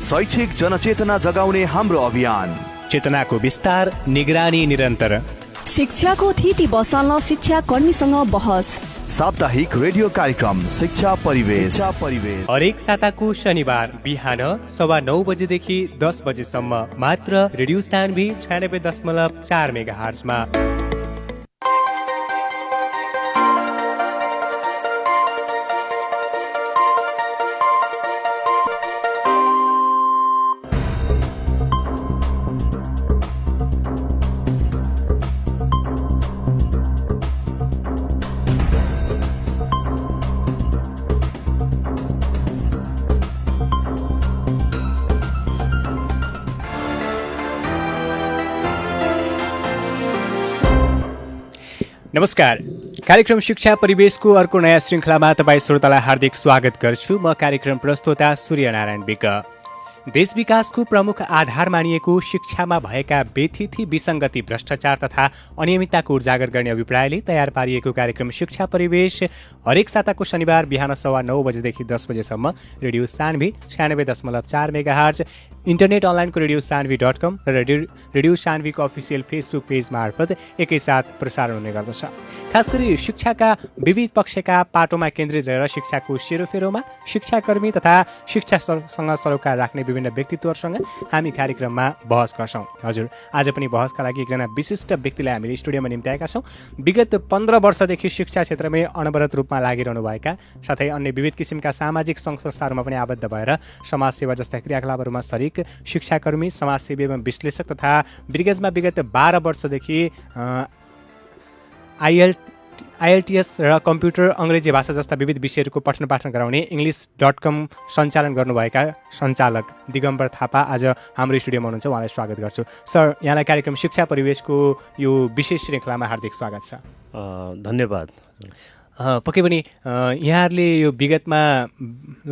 शैक्षिक जनचेतना जगाउने हाम्रो अभियान। चेतनाको विस्तार, निगरानी निरन्तर। शिक्षाको थिति बसाल्न शिक्षा कर्मीसँग बहस। साप्ताहिक रेडियो कार्यक्रम शिक्षा परिवेश। हरेक साताको शनिबार बिहान 9:15 बजेदेखि 10 बजेसम्म मात्र रेडियो सान्वी 96.4 मेगाहर्जमा। नमस्कार। कार्यक्रम शिक्षा परिवेशको अर्को नयाँ श्रृङ्खलामा तपाईँ श्रोतालाई हार्दिक स्वागत गर्छु। म कार्यक्रम प्रस्तोता सूर्यनारायण विक। देश विकासको प्रमुख आधार मानिएको शिक्षामा भएका बेथिथी विसङ्गति, भ्रष्टाचार तथा अनियमितताको उजागर गर्ने अभिप्रायले तयार पारिएको कार्यक्रम शिक्षा परिवेश हरेक साताको शनिबार बिहान 9:15 बजेदेखि 10 बजेसम्म रेडियो सान्वी 96.4 मेगाहर्ज, इन्टरनेट अनलाइनको रेडियो सान्वी .com र रेडियो सान्वीको अफिसियल फेसबुक पेज मार्फत एकैसाथ प्रसारण हुने गर्दछ। खास गरी शिक्षाका विविध पक्षका पाटोमा केन्द्रित रहेर शिक्षाको सेरोफेरोमा शिक्षाकर्मी तथा शिक्षासँग सरोकार राख्ने विभिन्न व्यक्तित्वहरूसँग हामी कार्यक्रममा बहस गर्छौँ। हजुर, आज पनि बहसका लागि एकजना विशिष्ट व्यक्तिलाई हामीले स्टुडियोमा निम्त्याएका छौँ। विगत 15 वर्षदेखि शिक्षा क्षेत्रमै अनवरत रूपमा लागिरहनुभएका साथै अन्य विविध किसिमका सामाजिक सङ्घ संस्थाहरूमा पनि आबद्ध भएर समाजसेवा जस्ता क्रियाकलापहरूमा सरिक शिक्षाकर्मी, समाजसेवी एवं विश्लेषक तथा ब्रिगेजमा विगत 12 वर्षदेखि IELTS र कम्प्युटर, अङ्ग्रेजी भाषा जस्ता विविध विषयहरूको पठन पाठन गराउने english.com सञ्चालन गर्नुभएका सञ्चालक दिगम्बर थापा आज हाम्रो स्टुडियोमा हुनुहुन्छ। उहाँलाई स्वागत गर्छु। सर, यहाँलाई कार्यक्रम शिक्षा परिवेशको यो विशेष श्रृङ्खलामा हार्दिक स्वागत छ। धन्यवाद। पक्कै पनि यहाँहरूले यो विगतमा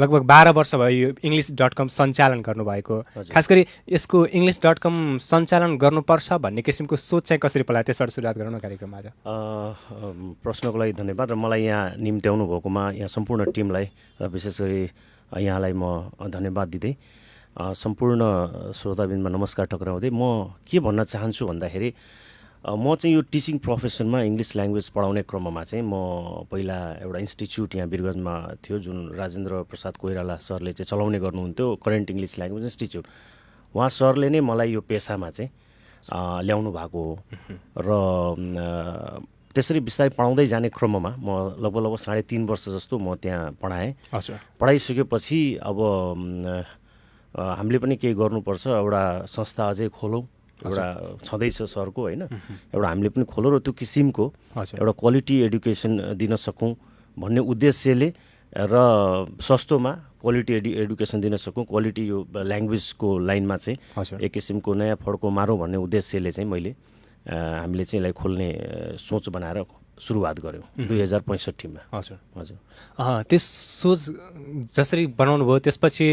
लगभग 12 वर्ष भयो यो english.com सञ्चालन गर्नुभएको। खास गरी यसको english.com सञ्चालन गर्नुपर्छ भन्ने किसिमको सोच चाहिँ कसरी पलायो, त्यसबाट सुरुवात गरौँ न कार्यक्रममा आज। प्रश्नको लागि धन्यवाद र मलाई यहाँ निम्त्याउनु भएकोमा यहाँ सम्पूर्ण टिमलाई र विशेष गरी यहाँलाई म धन्यवाद दिँदै सम्पूर्ण श्रोताबिन्दमा नमस्कार टक्राउँदै म के भन्न चाहन्छु भन्दाखेरि म चाहिँ यो टिचिङ प्रोफेसनमा इङ्ग्लिस ल्याङ्ग्वेज पढाउने क्रममा चाहिँ म पहिला एउटा इन्स्टिच्युट यहाँ वीरगन्जमा थियो जुन राजेन्द्र प्रसाद कोइराला सरले चाहिँ चलाउने गर्नुहुन्थ्यो, करेन्ट इङ्ग्लिस ल्याङ्ग्वेज इन्स्टिच्युट। उहाँ सरले नै मलाई यो पेसामा चाहिँ ल्याउनु भएको हो र त्यसरी बिस्तारै पढाउँदै जाने क्रममा म लगभग 3.5 वर्ष जस्तो म त्यहाँ पढाएँ। पढाइसकेपछि अब हामीले पनि केही गर्नुपर्छ, एउटा संस्था अझै खोलौँ, एउटा छँदैछ सरको होइन, एउटा हामीले पनि खोलौँ र त्यो किसिमको एउटा क्वालिटी एडुकेसन दिन सकौँ भन्ने उद्देश्यले र सस्तोमा क्वालिटी एडुकेसन दिन सकौँ, क्वालिटी यो ल्याङ्ग्वेजको लाइनमा चाहिँ एक किसिमको नयाँ फड्को मारौँ भन्ने उद्देश्यले चाहिँ हामीले चाहिँ यसलाई खोल्ने सोच बनाएर सुरुवात गऱ्यौँ 2065मा। हजुर त्यस सोच जसरी बनाउनु भयो त्यसपछि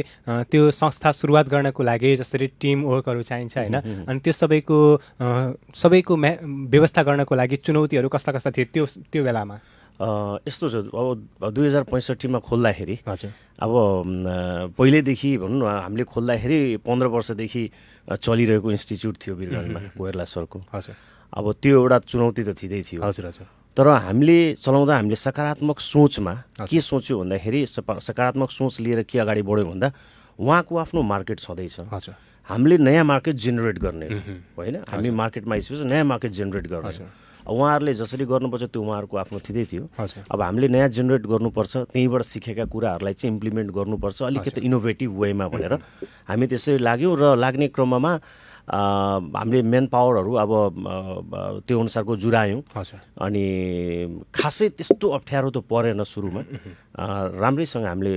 त्यो संस्था सुरुवात गर्नको लागि जसरी टिम वर्कहरू चाहिन्छ होइन, अनि त्यो सबैको व्यवस्था गर्नको लागि चुनौतीहरू कस्ता कस्ता थिए त्यो बेलामा? यस्तो छ, अब 2065मा खोल्दाखेरि अब पहिल्यैदेखि भनौँ न हामीले खोल्दाखेरि 15 वर्षदेखि चलिरहेको इन्स्टिच्युट थियो वीरगन्जमा कोइराला सरको। अब त्यो एउटा चुनौती त थिँदै थियो। तर हामीले चलाउँदा हामीले सकारात्मक सोचमा के सोच्यो भन्दाखेरि सकारात्मक सोच लिएर के अगाडि बढ्यो भन्दा उहाँको आफ्नो मार्केट छँदैछ, हामीले नयाँ मार्केट जेनेरेट गर्ने होइन, हामी मार्केटमा आइसकेपछि नयाँ मार्केट जेनेरेट गर्ने। उहाँहरूले जसरी गर्नुपर्छ त्यो उहाँहरूको आफ्नो थिँदै थियो। अब हामीले नयाँ जेनेरेट गर्नुपर्छ, त्यहीँबाट सिकेका कुराहरूलाई चाहिँ इम्प्लिमेन्ट गर्नुपर्छ अलिकति इनोभेटिभ वेमा भनेर हामी त्यसरी लाग्यौँ र लाग्ने क्रममा हामीले मेन पावरहरू अब त्यो अनुसारको जुरायौँ। अनि खासै त्यस्तो अप्ठ्यारो त परेन सुरुमा, राम्रैसँग हामीले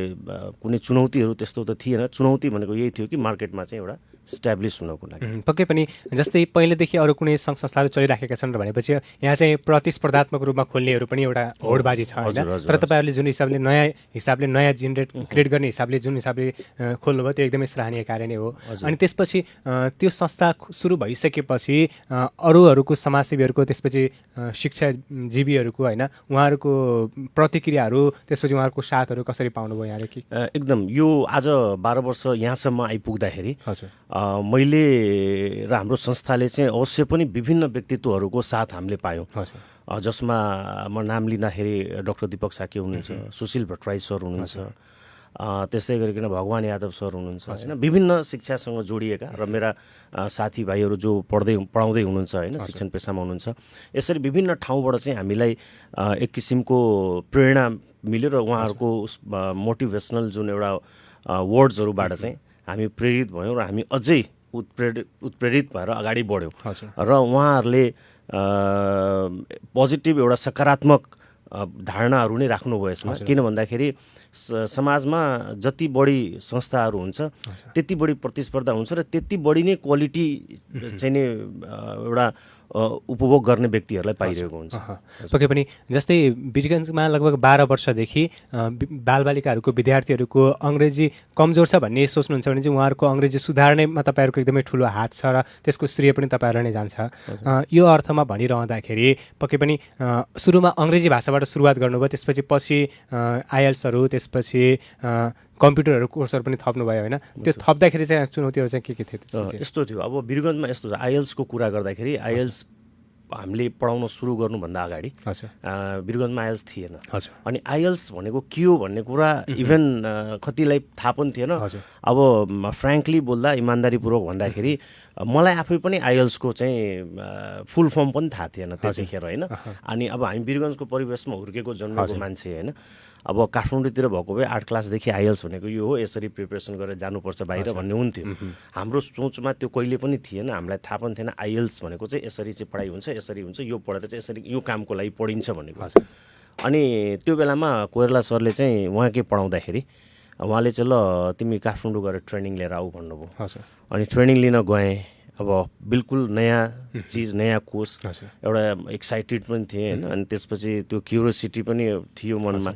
कुनै चुनौतीहरू त्यस्तो त थिएन। चुनौती भनेको यही थियो कि मार्केटमा चाहिँ एउटा इस्ट्याब्लिस हुनको लागि। पक्कै पनि जस्तै पहिलेदेखि अरू कुनै सङ्घ संस्थाहरू चलिराखेका छन् भनेपछि यहाँ चाहिँ प्रतिस्पर्धात्मक रूपमा खोल्नेहरू पनि एउटा होडबाजी छ होइन, तर तपाईँहरूले जुन हिसाबले नयाँ क्रिएट गर्ने हिसाबले जुन हिसाबले खोल्नुभयो त्यो एकदमै सराहनीय कार्य नै हो। अनि त्यसपछि त्यो संस्था सुरु भइसकेपछि अरूहरूको समाजसेवीहरूको त्यसपछि शिक्षाजीवीहरूको होइन उहाँहरूको प्रतिक्रियाहरू त्यसपछि उहाँहरूको साथहरू कसरी पाउनुभयो यहाँले कि एकदम यो आज 12 वर्ष यहाँसम्म आइपुग्दाखेरि हजुर मैले र हाम्रो संस्थाले चाहिँ अवश्य पनि विभिन्न व्यक्तित्वहरूको साथ हामीले पायौँ, हजुर जसमा म नाम लिँदाखेरि डाक्टर दीपक साके हुनुहुन्छ, सुशील भट्टराई सर हुनुहुन्छ, त्यसै गरिकन भगवान यादव सर हुनुहुन्छ होइन, विभिन्न शिक्षासँग जोडिएका र मेरा साथीभाइहरू जो पढाउँदै हुनुहुन्छ होइन, शिक्षण पेसामा हुनुहुन्छ। यसरी विभिन्न ठाउँबाट चाहिँ हामीलाई एक किसिमको प्रेरणा मिल्यो र उहाँहरूको मोटिभेसनल जुन एउटा वर्ड्सहरूबाट चाहिँ हामी प्रेरित भयौँ र हामी अझै उत्प्रेरित भएर अगाडि बढ्यौँ र उहाँहरूले पोजिटिभ एउटा सकारात्मक धारणाहरू नै राख्नुभयो यसमा। किन भन्दाखेरि समाजमा जति बढी संस्थाहरू हुन्छ त्यति बढी प्रतिस्पर्धा हुन्छ र त्यति बढी नै क्वालिटी चाहिँ नि एउटा उपभोग गर्ने व्यक्तिहरूलाई पाइरहेको हुन्छ। पक्कै पनि जस्तै वीरगन्जमा लगभग 12 वर्षदेखि बालबालिकाहरूको विद्यार्थीहरूको अङ्ग्रेजी कमजोर छ भन्ने सोच्नुहुन्छ भने चाहिँ उहाँहरूको अङ्ग्रेजी सुधार्नेमा तपाईँहरूको एकदमै ठुलो हात छ र त्यसको श्रेय पनि तपाईँहरूलाई नै जान्छ। यो अर्थमा भनिरहँदाखेरि पक्कै पनि सुरुमा अङ्ग्रेजी भाषाबाट सुरुवात गर्नुभयो, त्यसपछि आइएल्सहरू, त्यसपछि कम्प्युटरहरू कोर्सहरू पनि थप्नुभयो होइन, त्यो थप्दाखेरि चाहिँ चुनौतीहरू चाहिँ के थियो? यस्तो थियो, अब वीरगन्जमा यस्तो छ, आइएल्सको कुरा गर्दाखेरि आइएल्स हामीले पढाउन सुरु गर्नुभन्दा अगाडि वीरगन्जमा आइएल्स थिएन। अनि आइएल्स भनेको के हो भन्ने कुरा इभन कतिलाई थाहा पनि थिएन। अब फ्रेङ्कली बोल्दा, इमान्दारीपूर्वक भन्दाखेरि मलाई आफै पनि आइएल्सको चाहिँ फुल फर्म पनि थाहा थिएन त्यतिखेर होइन। अनि अब हामी वीरगन्जको परिवेशमा हुर्केको जन्मेको मान्छे होइन, अब काठमाडौँतिर भएको भए 8 क्लासदेखि आइएल्स भनेको यो हो, यसरी प्रिपरेसन गरेर जानुपर्छ बाहिर भन्ने हुन्थ्यो। हाम्रो सोचमा त्यो कहिले पनि थिएन, हामीलाई थाहा पनि थिएन आइएल्स भनेको चाहिँ यसरी चाहिँ पढाइ हुन्छ, यसरी हुन्छ, यो पढेर चाहिँ यसरी यो कामको लागि पढिन्छ भनेको। अनि त्यो बेलामा कोइराला सरले चाहिँ उहाँकै पढाउँदाखेरि उहाँले चाहिँ ल तिमी काठमाडौँ गएर ट्रेनिङ लिएर आऊ भन्नुभयो। अनि ट्रेनिङ लिन गएँ, अब बिल्कुल नयाँ चिज, नयाँ कोर्स, एउटा एक्साइटेड पनि थिएँ होइन। अनि त्यसपछि त्यो क्युरियोसिटी पनि थियो मनमा।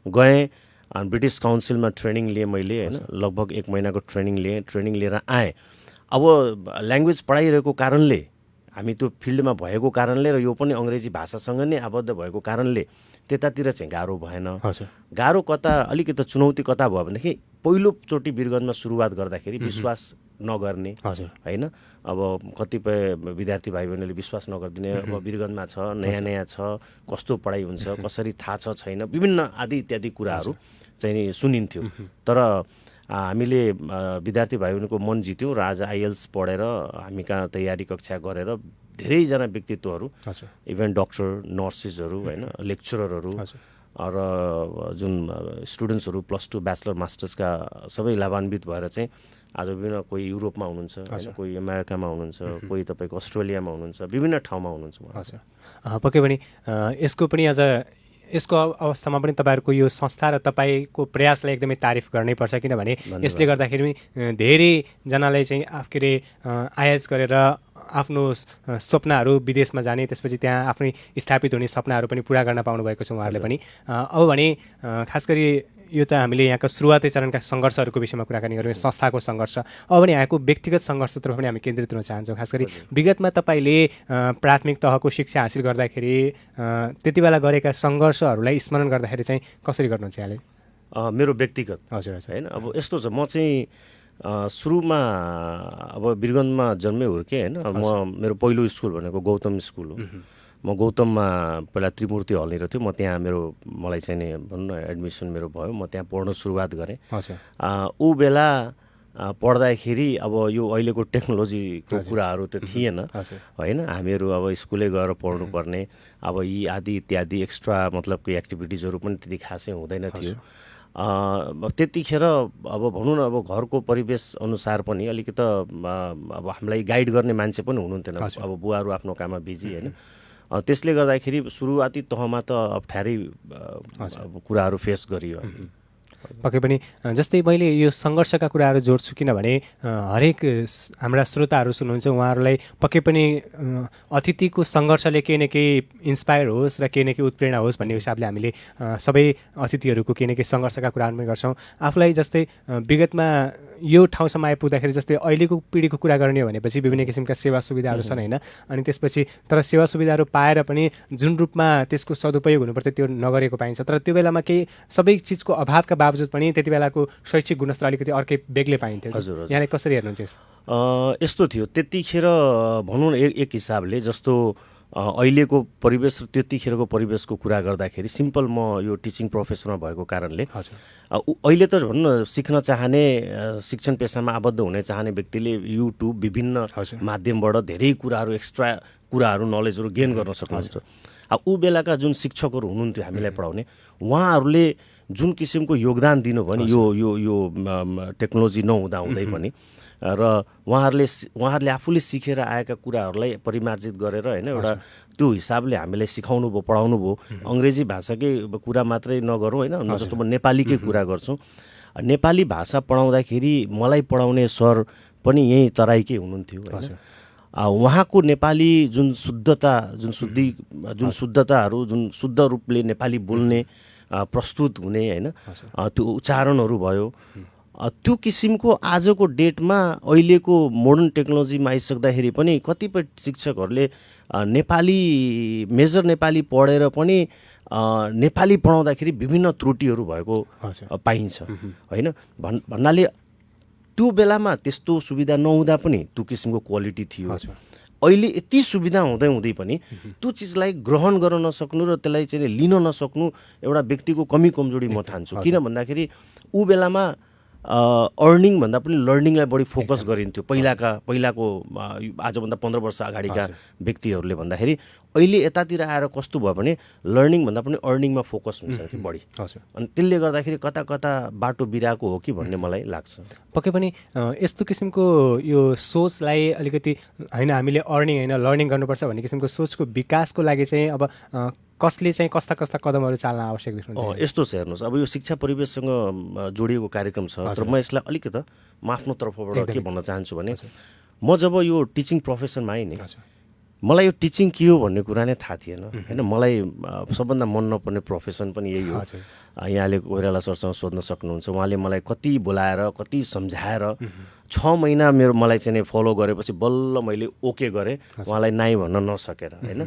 गएँ, ब्रिटिस काउन्सिलमा ट्रेनिङ लिएँ मैले होइन, लगभग 1 महिनाको ट्रेनिङ लिएर आएँ। अब ल्याङ्ग्वेज पढाइरहेको कारणले, हामी त्यो फिल्डमा भएको कारणले र यो पनि अङ्ग्रेजी भाषासँग नै आबद्ध भएको कारणले त्यतातिर चाहिँ गाह्रो भएन। गाह्रो कता, अलिकति चुनौती कता भयो भनेदेखि पहिलोचोटि वीरगन्जमा सुरुवात गर्दाखेरि विश्वास नगर्ने होइन। अब कतिपय विद्यार्थी भाइ बहिनीले विश्वास नगरिदिने, अब वीरगन्जमा छ, नयाँ छ, कस्तो पढाइ हुन्छ, कसरी थाहा छ छैन, विभिन्न आदि इत्यादि कुराहरू चाहिँ नि सुनिन्थ्यो। तर हामीले विद्यार्थी भाइ बहिनीको मन जित्यौँ र आज आइएल्स पढेर हामी कहाँ तयारी कक्षा गरेर धेरैजना व्यक्तित्वहरू, इभन डक्टर, नर्सेसहरू होइन, लेक्चररहरू र जुन स्टुडेन्ट्सहरू +2 ब्याचलर मास्टर्सका सबै लाभान्वित भएर चाहिँ आज विभिन्न, कोही युरोपमा हुनुहुन्छ होइन, कोही अमेरिकामा हुनुहुन्छ, कोही तपाईँको अस्ट्रेलियामा हुनुहुन्छ, विभिन्न ठाउँमा हुनुहुन्छ। पक्कै पनि यसको पनि अझ यसको अवस्थामा पनि तपाईँहरूको यो संस्था र तपाईँको प्रयासलाई एकदमै तारिफ गर्नैपर्छ, किनभने यसले गर्दाखेरि धेरैजनालाई चाहिँ के अरे आइएल्स गरेर आफ्नो सपनाहरू विदेशमा जाने, त्यसपछि त्यहाँ आफ्नै स्थापित हुने सपनाहरू पनि पुरा गर्न पाउनुभएको छ उहाँहरूले पनि। अब भने खास गरी यो त हामीले यहाँको सुरुवाती चरणका सङ्घर्षहरूको विषयमा कुराकानी गऱ्यौँ, संस्थाको सङ्घर्ष। अब भने यहाँको व्यक्तिगत सङ्घर्षतर्फ पनि हामी केन्द्रित हुन चाहन्छौँ। खास गरी विगतमा तपाईँले प्राथमिक तहको शिक्षा हासिल गर्दाखेरि त्यति बेला गरेका सङ्घर्षहरूलाई स्मरण गर्दाखेरि चाहिँ कसरी गर्नुहुन्छ यहाँले? मेरो व्यक्तिगत हजुर होइन, अब यस्तो छ, म चाहिँ सुरुमा अब वीरगन्जमा जन्मै हुर्केँ होइन। मेरो पहिलो स्कुल भनेको गौतम स्कुल हो। म गौतममा पहिला त्रिमूर्ति हलनिर थियो, म त्यहाँ मलाई चाहिँ नि भनौँ न एडमिसन मेरो भयो, म त्यहाँ पढ्न सुरुवात गरेँ। ऊ बेला पढ्दाखेरि अब यो अहिलेको टेक्नोलोजीको कुराहरू त थिएन होइन। हामीहरू अब स्कुलै गएर पढ्नुपर्ने, अब यी आदि इत्यादि एक्स्ट्रा मतलब कि एक्टिभिटिजहरू पनि त्यति खासै हुँदैन थियो। त्यतिखेर अब भनौँ न, अब घरको परिवेश अनुसार पनि अलिकति अब हामीलाई गाइड गर्ने मान्छे पनि हुनुहुन्थेन। अब बुवाहरू आफ्नो काममा बिजी होइन। त्यसले गर्दाखेरि सुरुवाती तहमा त अप्ठ्यारै कुराहरू फेस गरियो। पक्कै पनि जस्तै मैले यो सङ्घर्षका कुराहरू जोड्छु किनभने हरेक हाम्रा श्रोताहरू सुन्नुहुन्छ उहाँहरूलाई पक्कै पनि अतिथिको सङ्घर्षले केही न केही इन्सपायर होस् र केही न केही उत्प्रेरणा होस् भन्ने हिसाबले हामीले सबै अतिथिहरूको केही न केही सङ्घर्षका कुराहरू पनि गर्छौँ। आफूलाई जस्तै विगतमा यो ठाउँसम्म आइपुग्दाखेरि जस्तै अहिलेको पिँढीको कुरा गर्ने हो भनेपछि विभिन्न किसिमका सेवा सुविधाहरू छन् होइन, अनि त्यसपछि तर सेवा सुविधाहरू पाएर पनि जुन रूपमा त्यसको सदुपयोग हुनुपर्छ त्यो नगरेको पाइन्छ। तर त्यो बेलामा केही सबै चिजको अभावका बावजुद पनि त्यति बेलाको शैक्षिक गुणस्तर अलिकति अर्कै बेग्लै पाइन्थ्यो। हजुर, यहाँले कसरी हेर्नुहुन्छ? यस्तो थियो त्यतिखेर भनौँ न एक हिसाबले जस्तो अहिलेको परिवेश र त्यतिखेरको परिवेशको कुरा गर्दाखेरि सिम्पल म यो टिचिङ प्रोफेसनमा भएको कारणले अहिले त भनौँ न सिक्न चाहने शिक्षण पेसामा आबद्ध हुने चाहने व्यक्तिले युट्युब विभिन्न माध्यमबाट धेरै कुराहरू एक्स्ट्रा कुराहरू नलेजहरू गेन गर्न सक्नुहुन्छ। ऊ बेलाका जुन शिक्षकहरू हुनुहुन्थ्यो हामीलाई पढाउने उहाँहरूले जुन किसिमको योगदान दिनुभयो नि यो टेक्नोलोजी नहुँदा हुँदै पनि र उहाँहरूले आफूले सिकेर आएका कुराहरूलाई परिमार्जित गरेर होइन एउटा त्यो हिसाबले हामीलाई सिकाउनु भयो पढाउनु भयो। अङ्ग्रेजी भाषाकै कुरा मात्रै नगरौँ होइन, जस्तो म नेपालीकै कुरा गर्छु। नेपाली भाषा पढाउँदाखेरि मलाई पढाउने सर पनि यहीँ तराईकै हुनुहुन्थ्यो होइन। उहाँको नेपाली जुन शुद्धताहरू जुन शुद्ध रूपले नेपाली बोल्ने प्रस्तुत हुने होइन त्यो उच्चारणहरू भयो त्यो किसिमको आजको डेटमा अहिलेको मोडर्न टेक्नोलोजीमा आइसक्दाखेरि पनि कतिपय शिक्षकहरूले मेजर नेपाली पढेर पनि नेपाली पढाउँदाखेरि विभिन्न त्रुटिहरू भएको पाइन्छ होइन। भन्नाले त्यो बेलामा त्यस्तो सुविधा नहुँदा पनि त्यो किसिमको क्वालिटी थियो। अहिले यति सुविधा हुँदै पनि त्यो चिजलाई ग्रहण गर्न नसक्नु र त्यसलाई चाहिँ लिन नसक्नु एउटा व्यक्तिको कमी कमजोरी म ठान्छु। किन भन्दाखेरि ऊ बेलामा अर्निङ भन्दा पनि लर्निङलाई बढी फोकस गरिन्थ्यो पहिलाको आजभन्दा 15 वर्ष अगाडिका व्यक्तिहरूले भन्दाखेरि। अहिले यतातिर आएर कस्तो भयो भने लर्निङ भन्दा पनि अर्निङमा फोकस हुन्छ कि बढी, अनि त्यसले गर्दाखेरि कता कता बाटो बिराएको हो कि भन्ने मलाई लाग्छ। पक्कै पनि यस्तो किसिमको यो सोचलाई अलिकति होइन हामीले अर्निङ होइन लर्निङ गर्नुपर्छ भन्ने किसिमको सोचको विकासको लागि चाहिँ अब कसले चाहिँ कस्ता कदमहरू चाल्न आवश्यक देख्नुहुन्छ? यस्तो छ हेर्नुहोस्, अब यो शिक्षा परिवेशसँग जोडिएको कार्यक्रम छ तर म यसलाई अलिकति म आफ्नो तर्फबाट के भन्न चाहन्छु भने म जब यो टिचिङ प्रोफेसनमा आएँ नि मलाई यो टिचिङ के हो भन्ने कुरा नै थाहा थिएन होइन। मलाई सबभन्दा मन नपर्ने प्रोफेसन पनि यही हो। यहाँले कोइराला सरसँग सोध्न सक्नुहुन्छ, उहाँले मलाई कति बोलाएर कति सम्झाएर 6 महिना मलाई चाहिँ फलो गरेपछि बल्ल मैले ओके गरेँ उहाँलाई नाइ भन्न नसकेर होइन।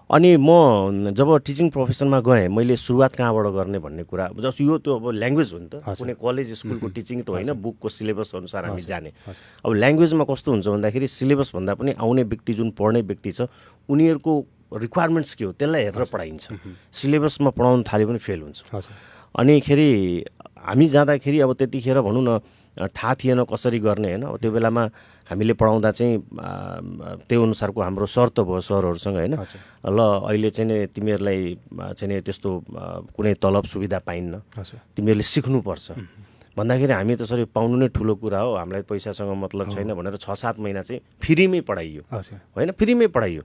अनि म जब टिचिङ प्रोफेसनमा गएँ मैले सुरुवात कहाँबाट गर्ने भन्ने कुरा जस्तो यो त्यो अब ल्याङ्ग्वेज हो नि त, कुनै कलेज स्कुलको टिचिङ त होइन, बुकको सिलेबस अनुसार हामी जाने। अब ल्याङ्ग्वेजमा कस्तो हुन्छ भन्दाखेरि सिलेबस भन्दा पनि आउने व्यक्ति जुन पढ्ने व्यक्ति छ उनीहरूको रिक्वायरमेन्ट्स के हो त्यसलाई हेरेर पढाइन्छ। सिलेबसमा पढाउनु थाल्यो पनि फेल हुन्छ। अनिखेरि हामी जाँदाखेरि अब त्यतिखेर भनौँ न थाहा थिएन कसरी गर्ने होइन। त्यो बेलामा हामीले पढाउँदा चाहिँ त्यो अनुसारको हाम्रो शर्त भयो सरहरूसँग होइन, ल अहिले चाहिँ तिमीहरूलाई चाहिँ त्यस्तो कुनै तलब सुविधा पाइन्न, तिमीहरूले सिक्नुपर्छ भन्दाखेरि हामी त सर पाउनु नै ठुलो कुरा हो, हामीलाई पैसासँग मतलब छैन भनेर 6-7 महिना चाहिँ फ्रीमै पढाइयो होइन, फ्रीमै पढाइयो।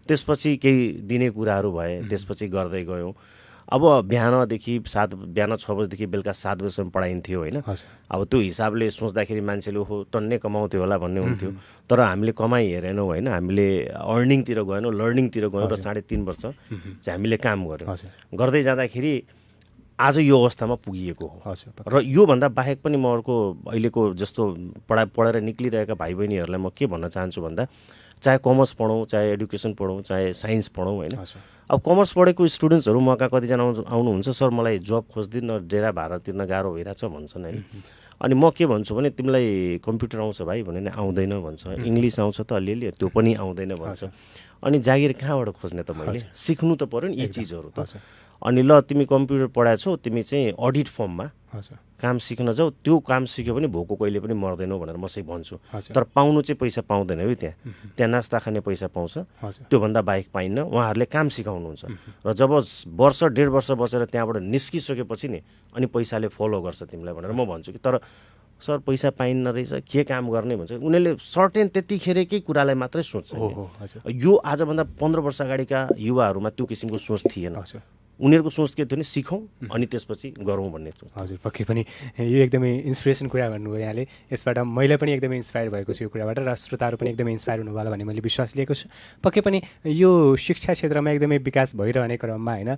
त्यसपछि केही दिने कुराहरू भए, त्यसपछि गर्दै गयौँ। अब बिहानदेखि 6 बजीदेखि बेलुका 7 बजीसम्म पढाइन्थ्यो होइन। अब त्यो हिसाबले सोच्दाखेरि मान्छेले हो टन्नै कमाउँथ्यो होला भन्ने हुन्थ्यो, तर हामीले कमाइ हेरेनौँ होइन, हामीले अर्निङतिर गएनौँ, लर्निङतिर गयौँ र 3.5 वर्ष चाहिँ हामीले काम गऱ्यौँ। गर्दै जाँदाखेरि आज यो अवस्थामा पुगिएको हो। र योभन्दा बाहेक पनि म अर्को अहिलेको जस्तो पढेर निक्लिरहेका भाइ बहिनीहरूलाई म के भन्न चाहन्छु भन्दा चाहे कमर्स पढौँ, चाहे एडुकेसन पढौँ, चाहे साइन्स पढौँ होइन। अब कमर्स पढेको स्टुडेन्ट्सहरू मका कतिजना आउनुहुन्छ, सर मलाई जब खोज्दिनँ डेरा भाडा तिर्न गाह्रो भइरहेछ भन्छन् होइन। अनि म के भन्छु भने तिमीलाई कम्प्युटर आउँछ भाइ भने नि आउँदैन भन्छ, इङ्ग्लिस आउँछ त अलिअलि त्यो पनि आउँदैन भन्छ। अनि जागिर कहाँबाट खोज्ने त मैले सिक्नु त पऱ्यो नि यी चिजहरू त। अनि ल तिमी कम्प्युटर पढाएछौ, तिमी चाहिँ अडिट फर्ममा काम सिक्न जाऊ, त्यो काम सिक्यो भने भोको कहिले पनि मर्दैनौ भनेर म चाहिँ भन्छु। तर पाउनु चाहिँ पैसा पाउँदैन है, त्यहाँ नास्ता खाने पैसा पाउँछ, त्योभन्दा बाहेक पाइन्न। उहाँहरूले काम सिकाउनुहुन्छ र जब 1-1.5 वर्ष बसेर त्यहाँबाट निस्किसकेपछि नि अनि पैसाले फलो गर्छ तिमीलाई भनेर म भन्छु कि तर सर पैसा पाइन्न रहेछ के काम गर्ने भन्छ। उनीहरूले सर्टेन त्यतिखेरकै कुरालाई मात्रै सोच्छ। यो आजभन्दा 15 वर्ष अगाडिका युवाहरूमा त्यो किसिमको सोच थिएन। उनीहरूको सोच के थियो भने सिकौँ अनि त्यसपछि गरौँ भन्ने थियो। हजुर, पक्कै पनि यो एकदमै इन्सपिरेसन कुरा भन्नुभयो यहाँले। यसबाट मैले पनि एकदमै इन्सपायर भएको छु यो कुराबाट र श्रोताहरू पनि एकदमै इन्सपायर हुनुभयो होला भन्ने मैले विश्वास लिएको छु। पक्कै पनि यो शिक्षा क्षेत्रमा एकदमै विकास भइरहने क्रममा होइन,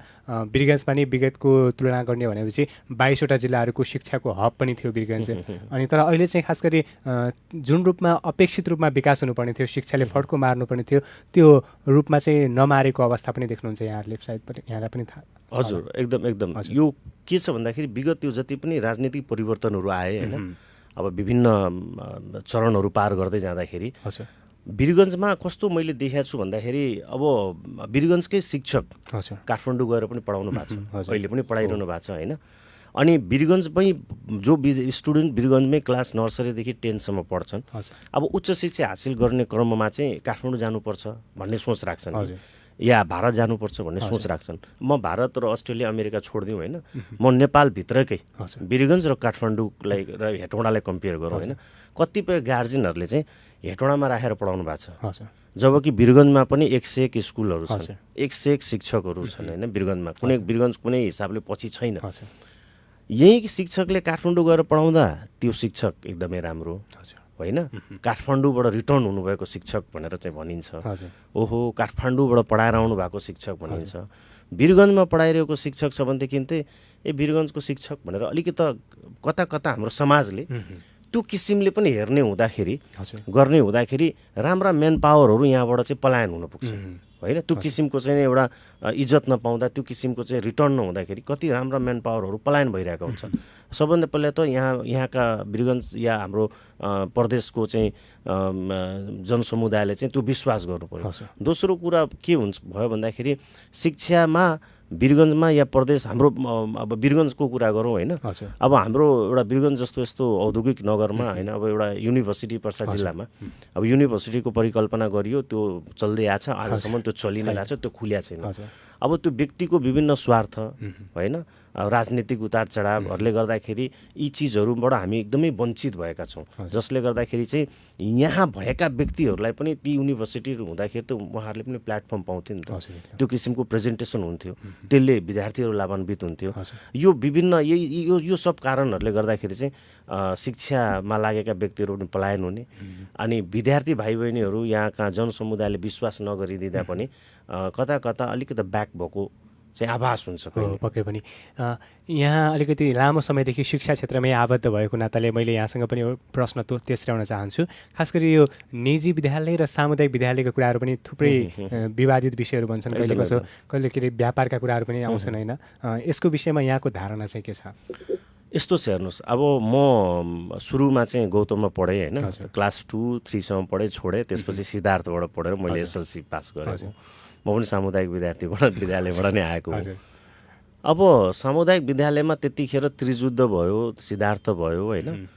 वीरगञ्जमा नि विगतको तुलना गर्ने भनेपछि 22वटा जिल्लाहरूको शिक्षाको हब पनि थियो वीरगञ्ज अनि तर अहिले चाहिँ खास गरी जुन रूपमा अपेक्षित रूपमा विकास हुनुपर्ने थियो, शिक्षाले फड्को मार्नुपर्ने थियो, त्यो रूपमा चाहिँ नमारेको अवस्था पनि देख्नुहुन्छ यहाँहरूले, सायद यहाँलाई पनि थाहा। हजुर, एकदम यो के छ भन्दाखेरि विगत यो जति पनि राजनीतिक परिवर्तनहरू आए होइन, अब विभिन्न चरणहरू पार गर्दै जाँदाखेरि वीरगञ्जमा कस्तो मैले देखेको छु भन्दाखेरि अब वीरगञ्जकै शिक्षक काठमाडौँ गएर पनि पढाउनु भएको छ, अहिले पनि पढाइरहनु भएको छ होइन। अनि वीरगञ्जमै जो स्टुडेन्ट वीरगञ्जमै क्लास नर्सरीदेखि 10सम्म पढ्छन्, अब उच्च शिक्षा हासिल गर्ने क्रममा चाहिँ काठमाडौँ जानुपर्छ भन्ने सोच राख्छन् या भारत जानुपर्छ भन्ने सोच राख्छन्। म भारत र अस्ट्रेलिया अमेरिका छोडिदिउँ होइन, म नेपालभित्रकै वीरगञ्ज र काठमाडौँलाई र हेटौँडालाई कम्पेयर गरौँ होइन, कतिपय गार्जेनहरूले चाहिँ हेटौँडामा राखेर पढाउनु भएको छ, जबकि वीरगञ्जमा पनि 101 स्कुलहरू छन्, 101 शिक्षकहरू छन् होइन। वीरगञ्जमा वीरगञ्ज कुनै हिसाबले पछि छैन। यही शिक्षकले काठमाडौँ गएर पढाउँदा त्यो शिक्षक एकदमै राम्रो होइन, काठमाडौँबाट रिटर्न हुनुभएको शिक्षक भनेर चाहिँ भनिन्छ। ओहो, काठमाडौँबाट पढाएर आउनु भएको शिक्षक भनिन्छ। वीरगञ्जमा पढाइरहेको शिक्षक छ भनेदेखि चाहिँ वीरगञ्जको शिक्षक भनेर अलिकति कता कता हाम्रो समाजले त्यो किसिमले पनि हेर्ने हुँदाखेरि गर्ने हुँदाखेरि राम्रा म्यान पावरहरू यहाँबाट चाहिँ पलायन हुन पुग्छ होइन। त्यो किसिमको चाहिँ एउटा इज्जत नपाउँदा, त्यो किसिमको चाहिँ रिटर्न नहुँदाखेरि कति राम्रा म्यान पावरहरू पलायन भइरहेका हुन्छन्। सबभन्दा पहिला त यहाँका वीरगञ्ज या हाम्रो प्रदेशको चाहिँ जनसमुदायले चाहिँ त्यो विश्वास गर्नु पर्यो। दोस्रो कुरा के हुन्छ भयो भन्दाखेरि शिक्षामा वीरगञ्जमा या प्रदेश हाम्रो अब वीरगञ्जको कुरा गरौँ होइन, अब हाम्रो एउटा वीरगञ्ज जस्तो यस्तो औद्योगिक नगरमा होइन, अब एउटा युनिभर्सिटी पर्सा जिल्लामा अब युनिभर्सिटीको परिकल्पना गरियो, त्यो चल्दै आछ, आजसम्म त्यो चलि नै रहेछ, त्यो खुल्या छैन। अब त्यो व्यक्तिको विभिन्न स्वार्थ होइन, राजनीतिक उतार चढावहरूले गर्दाखेरि यी चिजहरूबाट हामी एकदमै वञ्चित भएका छौँ, जसले गर्दाखेरि चाहिँ यहाँ भएका व्यक्तिहरूलाई पनि ती युनिभर्सिटीहरू हुँदाखेरि त उहाँहरूले पनि प्लेटफर्म पाउँथ्यो नि त, त्यो किसिमको प्रेजेन्टेसन हुन्थ्यो, त्यसले विद्यार्थीहरू लाभान्वित हुन्थ्यो। यो विभिन्न यो सब कारणहरूले गर्दाखेरि चाहिँ शिक्षामा लागेका व्यक्तिहरू पनि पलायन हुने अनि विद्यार्थी भाइ बहिनीहरू यहाँका जनसमुदायले विश्वास नगरिदिँदा पनि कता कता अलिकति ब्याक भएको चाहिँ आभास हुन्छ। पक्कै पनि यहाँ अलिकति लामो समयदेखि शिक्षा क्षेत्रमै आबद्ध भएको नाताले मैले यहाँसँग पनि प्रश्न तेस्र्याउन चाहन्छु। खास गरी यो निजी विद्यालय र सामुदायिक विद्यालयको कुराहरू पनि थुप्रै विवादित विषयहरू भन्छन्, कहिले कसो कहिले कहिले व्यापारका कुराहरू पनि आउँछन् होइन, यसको विषयमा यहाँको धारणा चाहिँ के छ? यस्तो छ हेर्नुहोस्, अब म सुरुमा चाहिँ गौतममा पढेँ होइन, क्लास 2-3सम्म पढेँ, छोडेँ, त्यसपछि सिद्धार्थबाट पढेर मैले एसएलसी पास गरेँ। म पनि सामुदायिक विद्यालयबाट नै आएको हो। अब सामुदायिक विद्यालयमा त्यतिखेर त्रिजुद्ध भयो, सिद्धार्थ भयो होइन,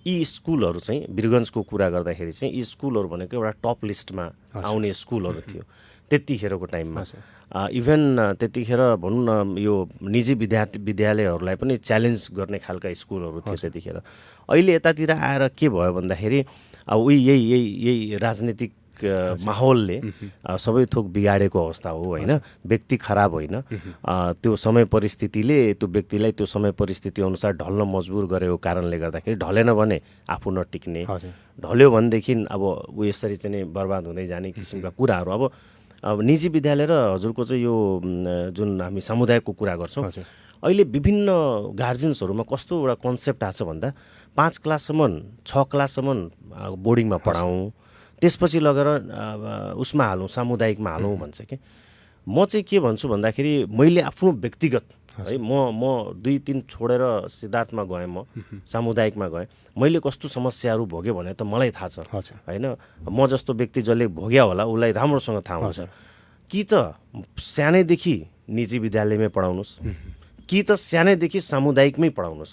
यी स्कुलहरू चाहिँ वीरगञ्जको कुरा गर्दाखेरि चाहिँ यी स्कुलहरू भनेको एउटा टप लिस्टमा आउने स्कुलहरू थियो त्यतिखेरको टाइममा। इभन त्यतिखेर भनौँ न यो निजी विद्यालयहरूलाई पनि च्यालेन्ज गर्ने खालका स्कुलहरू थियो त्यतिखेर। अहिले यतातिर आएर के भयो भन्दाखेरि अब यही राजनीतिक माहौलले सबै थोक बिगाडेको अवस्था हो होइन, व्यक्ति खराब होइन, त्यो समय परिस्थितिले त्यो व्यक्तिलाई त्यो समय परिस्थिति अनुसार ढल्न मजबुर गरेको कारणले गर्दाखेरि ढलेन भने आफू नटिक्ने, ढल्यो भनेदेखि अब ऊ यसरी चाहिँ बर्बाद हुँदै जाने किसिमका कुराहरू। अब निजी विद्यालय र हजुरको चाहिँ यो जुन हामी समुदायको कुरा गर्छौँ, अहिले विभिन्न गार्जेन्सहरूमा कस्तो एउटा कन्सेप्ट आएको छ भन्दा 5 क्लाससम्म 6 क्लाससम्म बोर्डिङमा पढाउँ, त्यसपछि लगेर उसमा हालौँ, सामुदायिकमा हालौँ भन्छ कि। म चाहिँ के भन्छु भन्दाखेरि मैले आफ्नो व्यक्तिगत है म 2-3 छोडेर सिद्धार्थमा गएँ, म सामुदायिकमा गएँ, मैले कस्तो समस्याहरू भोगेँ भने त मलाई थाहा छ होइन। म जस्तो व्यक्ति जसले भोग्या होला उसलाई राम्रोसँग थाहा हुन्छ कि त सानैदेखि निजी विद्यालयमै पढाउनुहोस् कि त सानैदेखि सामुदायिकमै पढाउनुहोस्।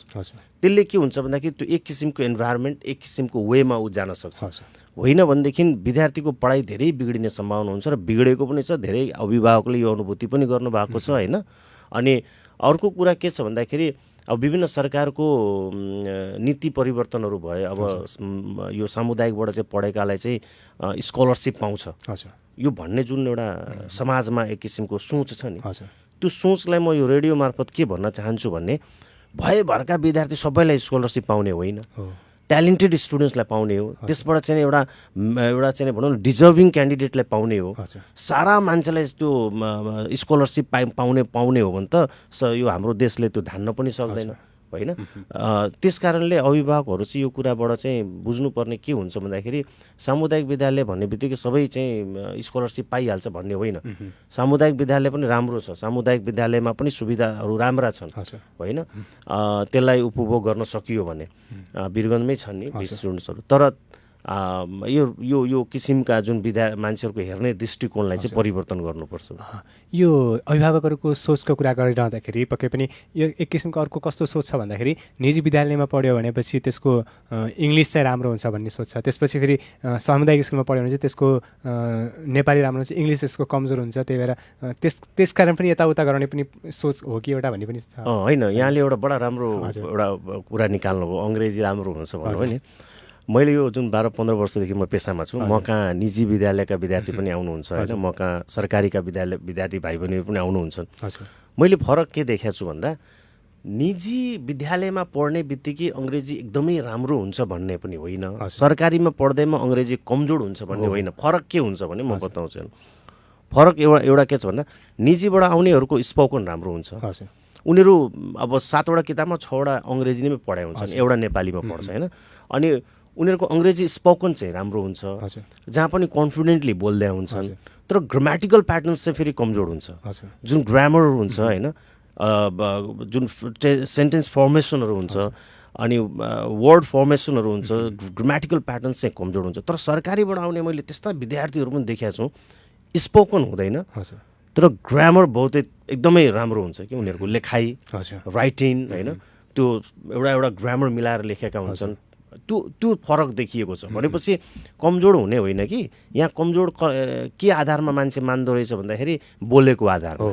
त्यसले के हुन्छ भन्दाखेरि त्यो एक किसिमको इन्भाइरोमेन्ट, एक किसिमको वेमा ऊ जान सक्छ। होइन भनेदेखि विद्यार्थीको पढाइ धेरै बिग्रिने सम्भावना हुन्छ र बिग्रेको पनि छ, धेरै अभिभावकले यो अनुभूति पनि गर्नुभएको छ होइन। अनि अर्को कुरा के छ भन्दाखेरि अब विभिन्न सरकारको नीति परिवर्तनहरू भए, अब यो सामुदायिकबाट चाहिँ पढेकालाई चाहिँ स्कलरसिप पाउँछ यो भन्ने जुन एउटा समाजमा एक किसिमको सोच छ नि, त्यो सोचलाई म यो रेडियो मार्फत के भन्न चाहन्छु भन्ने भयभरका विद्यार्थी सबैलाई स्कलरसिप पाउने होइन, ट्यालेन्टेड स्टुडेन्ट्सलाई पाउने हो, त्यसबाट चाहिँ एउटा चाहिँ भनौँ न डिजर्भिङ क्यान्डिडेटलाई पाउने हो। सारा मान्छेलाई त्यो स्कलरसिप पाउने हो भने त यो हाम्रो देशले त्यो धान्न पनि सक्दैन होइन। त्यस कारणले अभिभावकहरू चाहिँ यो कुराबाट चाहिँ बुझ्नुपर्ने के हुन्छ भन्दाखेरि सामुदायिक विद्यालय भन्ने बित्तिकै सबै चाहिँ स्कलरसिप पाइहाल्छ भन्ने होइन। सामुदायिक विद्यालय पनि राम्रो छ, सामुदायिक विद्यालयमा पनि सुविधाहरू राम्रा छन् होइन। त्यसलाई उपभोग गर्न सकियो भने वीरगन्जमै छन् नि 20 स्टुडेन्ट्सहरू। तर यो किसिमका जुन मान्छेहरूको हेर्ने दृष्टिकोणलाई चाहिँ परिवर्तन गर्नुपर्छ। यो अभिभावकहरूको सोचको कुरा गरिरहँदाखेरि पक्कै पनि यो एक किसिमको अर्को कस्तो सोच छ भन्दाखेरि निजी विद्यालयमा पढ्यो भनेपछि त्यसको इङ्ग्लिस चाहिँ राम्रो हुन्छ भन्ने सोच छ। त्यसपछि फेरि सामुदायिक स्कुलमा पढ्यो भने चाहिँ त्यसको नेपाली राम्रो हुन्छ, इङ्ग्लिस यसको कमजोर हुन्छ, त्यही भएर त्यस कारण पनि यताउता गराउने पनि सोच हो कि एउटा भन्ने पनि छ होइन। यहाँले एउटा बडा राम्रो एउटा कुरा निकाल्नुभयो, अङ्ग्रेजी राम्रो हुन्छ भन्नुभयो नि। मैले यो जुन 12-15 वर्षदेखि म पेसामा छु, म कहाँ निजी विद्यालयका विद्यार्थी पनि आउनुहुन्छ होइन, म कहाँ सरकारीका विद्यार्थी भाइ बहिनीहरू पनि आउनुहुन्छन्। मैले फरक के देखेको छु भन्दा निजी विद्यालयमा पढ्ने बित्तिकै अङ्ग्रेजी एकदमै राम्रो हुन्छ भन्ने पनि होइन, सरकारीमा पढ्दैमा अङ्ग्रेजी कमजोर हुन्छ भन्ने होइन। फरक के हुन्छ भने म बताउँछु। फरक एउटा के छ भन्दा निजीबाट आउनेहरूको स्पोकन राम्रो हुन्छ, उनीहरू अब 7वटा किताबमा 6वटा अङ्ग्रेजी नै पढाइ हुन्छन्, एउटा नेपालीमा पढ्छ होइन। अनि उनीहरूको अङ्ग्रेजी स्पोकन चाहिँ राम्रो हुन्छ, जहाँ पनि कन्फिडेन्टली बोल्दै हुन्छन्। तर ग्रामेटिकल प्याटर्न्स चाहिँ फेरि कमजोर हुन्छ, जुन ग्रामर हुन्छ होइन, जुन सेन्टेन्स फर्मेसनहरू हुन्छ अनि वर्ड फर्मेसनहरू हुन्छ, ग्रामेटिकल प्याटर्न्स चाहिँ कमजोर हुन्छ। तर सरकारीबाट आउने मैले त्यस्ता विद्यार्थीहरू पनि देखेको छु, स्पोकन हुँदैन तर ग्रामर बहुतै एकदमै राम्रो हुन्छ कि उनीहरूको लेखाइ राइटिङ होइन, त्यो एउटा ग्रामर मिलाएर लेखेका हुन्छन्। त्यो फरक देखिएको छ। भनेपछि कमजोर हुने होइन कि यहाँ कमजोर के आधारमा मान्छे मान्दो रहेछ भन्दाखेरि बोलेको आधारमा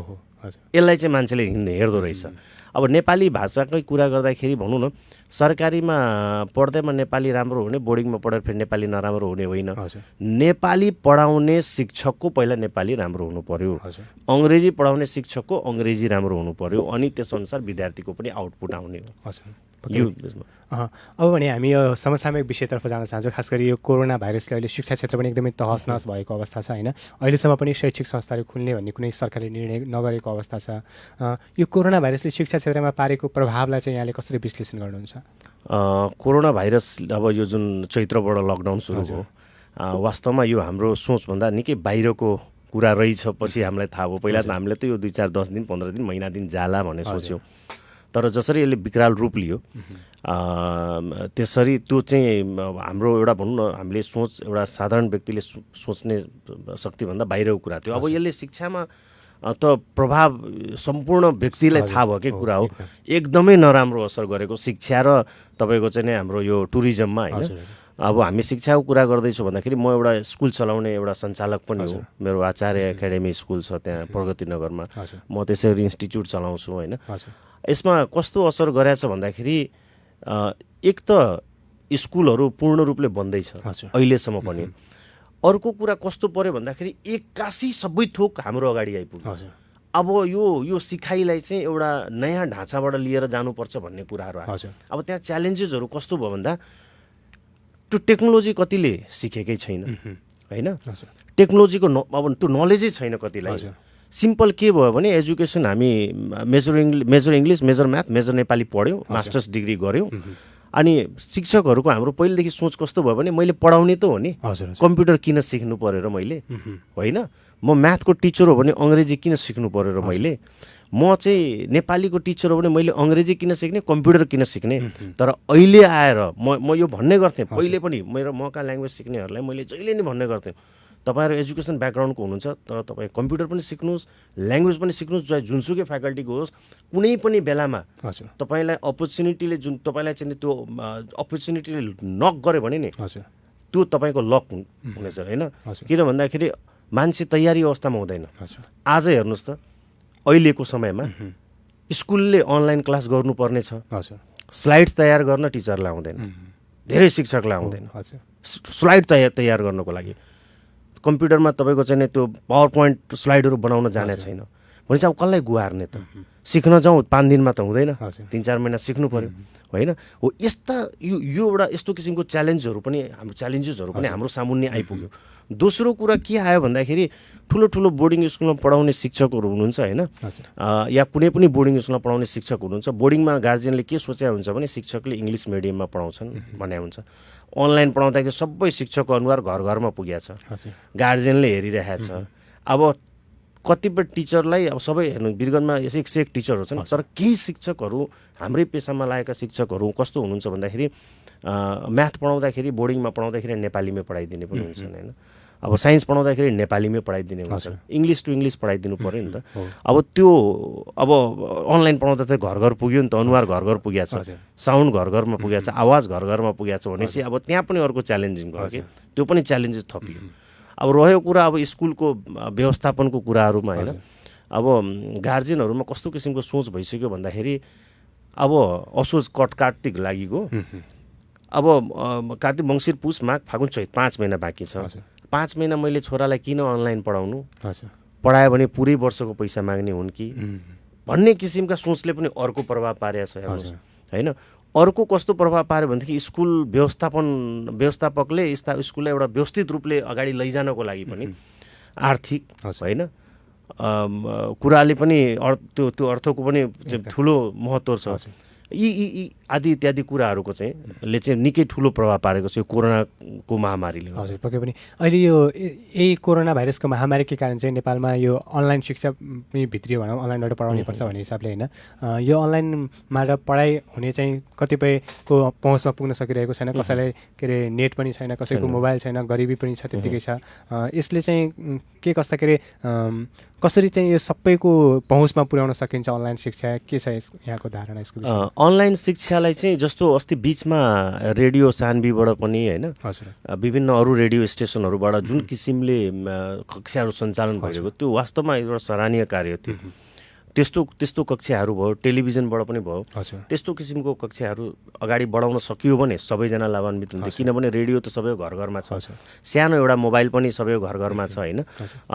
यसलाई चाहिँ मान्छेले हेर्दो रहेछ। अब नेपाली भाषाकै कुरा गर्दाखेरि भनौँ न, सरकारीमा पढ्दैमा नेपाली राम्रो हुने, बोर्डिङमा पढेर फेरि नेपाली नराम्रो हुने होइन। नेपाली पढाउने शिक्षकको पहिला नेपाली राम्रो हुनु पर्यो, अङ्ग्रेजी पढाउने शिक्षकको अङ्ग्रेजी राम्रो हुनु पर्यो, अनि त्यसअनुसार विद्यार्थीको पनि आउटपुट आउने हो। अब भने हामी यो समसामयिक विषयतर्फ जान चाहन्छौँ। खास गरी यो कोरोना भाइरसले अहिले शिक्षा क्षेत्र पनि एकदमै तहस नहस भएको अवस्था छ होइन। अहिलेसम्म पनि शैक्षिक संस्थाहरू खुल्ने भन्ने कुनै सरकारले निर्णय नगरेको अवस्था छ। यो कोरोना भाइरसले शिक्षा क्षेत्रमा पारेको प्रभावलाई चाहिँ यहाँले कसरी विश्लेषण गर्नुहुन्छ? कोरोना भाइरस अब यो जुन चैत्रबाट लकडाउन सुरु भयो, वास्तवमा यो हाम्रो सोचभन्दा निकै बाहिरको कुरा रहेछ पछि हामीलाई थाहा भयो। पहिला त हामीले त यो 2-4 10 दिन 15 दिन महिना दिन जाला भन्ने सोच्यौँ, तर जसरी यसले विकराल रूप लियो त्यसरी त्यो चाहिँ हाम्रो एउटा भनौँ न, हामीले सोच एउटा साधारण व्यक्तिले सोच्ने शक्तिभन्दा बाहिरको कुरा थियो। अब यसले शिक्षामा त प्रभाव सम्पूर्ण व्यक्तिलाई थाहा भएकै कुरा हो, एकदमै नराम्रो असर गरेको शिक्षा र तपाईँको चाहिँ हाम्रो यो टुरिज्ममा होइन। अब हामी शिक्षाको कुरा गर्दैछु भन्दाखेरि म एउटा स्कुल चलाउने एउटा सञ्चालक पनि हो, मेरो आचार्य एकाडेमी स्कुल छ त्यहाँ प्रगतिनगरमा, म त्यसरी इन्स्टिच्युट चलाउँछु होइन। यसमा कस्तो असर गरेछ भन्दाखेरि एक त स्कुलहरू पूर्ण रूपले बन्दैछ अहिलेसम्म पनि। अर्को कुरा कस्तो पर्यो भन्दाखेरि एक्कासी सबै थोक हाम्रो अगाडि आइपुग्यो। अब यो सिकाइलाई चाहिँ एउटा नयाँ ढाँचाबाट लिएर जानुपर्छ भन्ने कुराहरू आयो। अब त्यहाँ च्यालेन्जेसहरू कस्तो भयो भन्दा त्यो टेक्नोलोजी कतिले सिकेकै छैन होइन, टेक्नोलोजीको अब त्यो नलेजै छैन कतिलाई। सिम्पल के भयो भने एजुकेसन हामी major English, major math, major Nepali पढ्यौँ, मास्टर्स डिग्री गऱ्यौँ। अनि शिक्षकहरूको हाम्रो पहिलेदेखि सोच कस्तो भयो भने मैले पढाउने त हो नि, कम्प्युटर किन सिक्नु पऱ्यो र मैले होइन, म म्याथको टिचर हो भने अङ्ग्रेजी किन सिक्नु पऱ्यो र मैले, म चाहिँ नेपालीको टिचर हो भने मैले अङ्ग्रेजी किन सिक्ने, कम्प्युटर किन सिक्ने। तर अहिले आएर म यो भन्ने गर्थेँ पहिले पनि, मेरो मका ल्याङ्ग्वेज सिक्नेहरूलाई मैले जहिले नै भन्ने गर्थेँ, तपाईँहरू एजुकेसन ब्याकग्राउन्डको हुनुहुन्छ तर तपाईँ कम्प्युटर पनि सिक्नुहोस्, ल्याङ्ग्वेज पनि सिक्नुहोस्, चाहे जुनसुकै फ्याकल्टीको होस्, कुनै पनि बेलामा तपाईँलाई अपर्च्युनिटीले जुन तपाईँलाई चाहिँ त्यो अपर्च्युनिटीले नक गऱ्यो भने नि त्यो तपाईँको लक हुनेछ होइन। किन भन्दाखेरि मान्छे तयारी अवस्थामा हुँदैन। आज हेर्नुहोस् त अहिलेको समयमा स्कुलले अनलाइन क्लास गर्नुपर्ने छ, स्लाइड्स तयार गर्न टिचरलाई आउँदैन, धेरै शिक्षकलाई आउँदैन स्लाइड तयार गर्नको लागि। कम्प्युटरमा तपाईँको चाहिँ त्यो पावर पोइन्ट स्लाइडहरू बनाउन जाने छैन। भनेपछि अब कसलाई गुहार्ने त सिक्न जाउँ 5 दिनमा त हुँदैन हजुर। 3-4 महिना सिक्नु पर्यो होइन हो यस्ता यो एउटा यस्तो किसिमको च्यालेन्जहरू पनि हाम्रो च्यालेन्जेसहरू पनि हाम्रो सामुन्ने आइपुग्यो दोस्रो कुरा के आयो भन्दाखेरि ठुलो ठुलो बोर्डिङ स्कुलमा पढाउने शिक्षकहरू हुनुहुन्छ होइन या कुनै पनि बोर्डिङ स्कुलमा पढाउने शिक्षक हुनुहुन्छ बोर्डिङमा गार्जियनले के सोचेको हुन्छ भने शिक्षकले इङ्ग्लिस मिडियममा पढाउँछन् भन्ने हुन्छ अनलाइन पढाउँदाखेरि सबै शिक्षकको अनुहार घर घरमा पुगेको छ गार्जियनले हेरिरहेको छ अब कतिपय टिचरलाई अब सबै हेर्नु वीरगन्जमा 101 टिचरहरू छन् तर केही शिक्षकहरू हाम्रै पेसामा लागेका शिक्षकहरू कस्तो हुनुहुन्छ भन्दाखेरि म्याथ पढाउँदाखेरि बोर्डिङमा पढाउँदाखेरि नेपालीमै पढाइदिने पनि हुन्छन् होइन अब साइन्स पढाउँदाखेरि नेपालीमै पढाइदिने हुन्छ इङ्ग्लिस टु इङ्ग्लिस पढाइदिनु पऱ्यो नि त अब त्यो अब अनलाइन पढाउँदा त घर घर पुग्यो नि त अनुहार घर घर पुगेको छ साउन्ड घर घरमा पुगेको छ आवाज घर घरमा पुगेको छ भनेपछि अब त्यहाँ पनि अर्को च्यालेन्जिङ भयो कि त्यो पनि च्यालेन्जेस थपियो अब रह्यो कुरा अब स्कुलको व्यवस्थापनको कुराहरूमा होइन अब गार्जियनहरूमा कस्तो किसिमको सोच भइसक्यो भन्दाखेरि अब असोज कार्तिक लागिगयो अब कार्तिक मङ्सिर पुस माघ फागुन चैत 5 महिना बाँकी छ 5 महिना मैले छोरालाई किन अनलाइन पढाउनु पढायो भने पुरै वर्षको पैसा माग्ने हुन् कि भन्ने किसिमका सोचले पनि अर्को प्रभाव पारेको छ हेर्नुहोस् होइन अर्को कस्तो प्रभाव पार्यो भनेदेखि स्कुल व्यवस्थापकले स्कुललाई एउटा व्यवस्थित रूपले अगाडि लैजानको लागि पनि आर्थिक होइन कुराले पनि त्यो अर्थको पनि ठुलो महत्त्व छ यी आदि इत्यादि कुराहरूको चाहिँ निकै ठुलो प्रभाव पारेको छ यो कोरोनाको महामारीले हजुर पक्कै पनि अहिले यो यही कोरोना भाइरसको महामारीकै कारण चाहिँ नेपालमा यो अनलाइन शिक्षा पनि भित्रियो भनौँ अनलाइनबाट पढाउनै पर्छ भन्ने हिसाबले होइन यो अनलाइनबाट पढाइ हुने चाहिँ कतिपयको पहुँचमा पुग्न सकिरहेको छैन कसैलाई के अरे नेट पनि छैन कसैको मोबाइल छैन गरिबी पनि छ त्यत्तिकै छ यसले चाहिँ के कस्ता के अरे कसरी चाहिँ यो सबैको पहुँचमा पुर्याउन सकिन्छ अनलाइन शिक्षा के छ यहाँको धारणा यसको अनलाइन शिक्षालाई चाहिँ जस्तो अस्ति बिचमा रेडियो सानवीबाट पनि होइन विभिन्न अरू रेडियो स्टेसनहरूबाट जुन किसिमले कक्षाहरू सञ्चालन भइरहेको त्यो वास्तवमा एउटा सराहनीय कार्य थियो त्यस्तो कक्षाहरू भयो टेलिभिजनबाट पनि भयो त्यस्तो किसिमको कक्षाहरू अगाडि बढाउन सकियो भने सबैजना लाभान्वित हुन्थ्यो किनभने रेडियो त सबैको घर घरमा छ सानो एउटा मोबाइल पनि सबैको घर घरमा छ होइन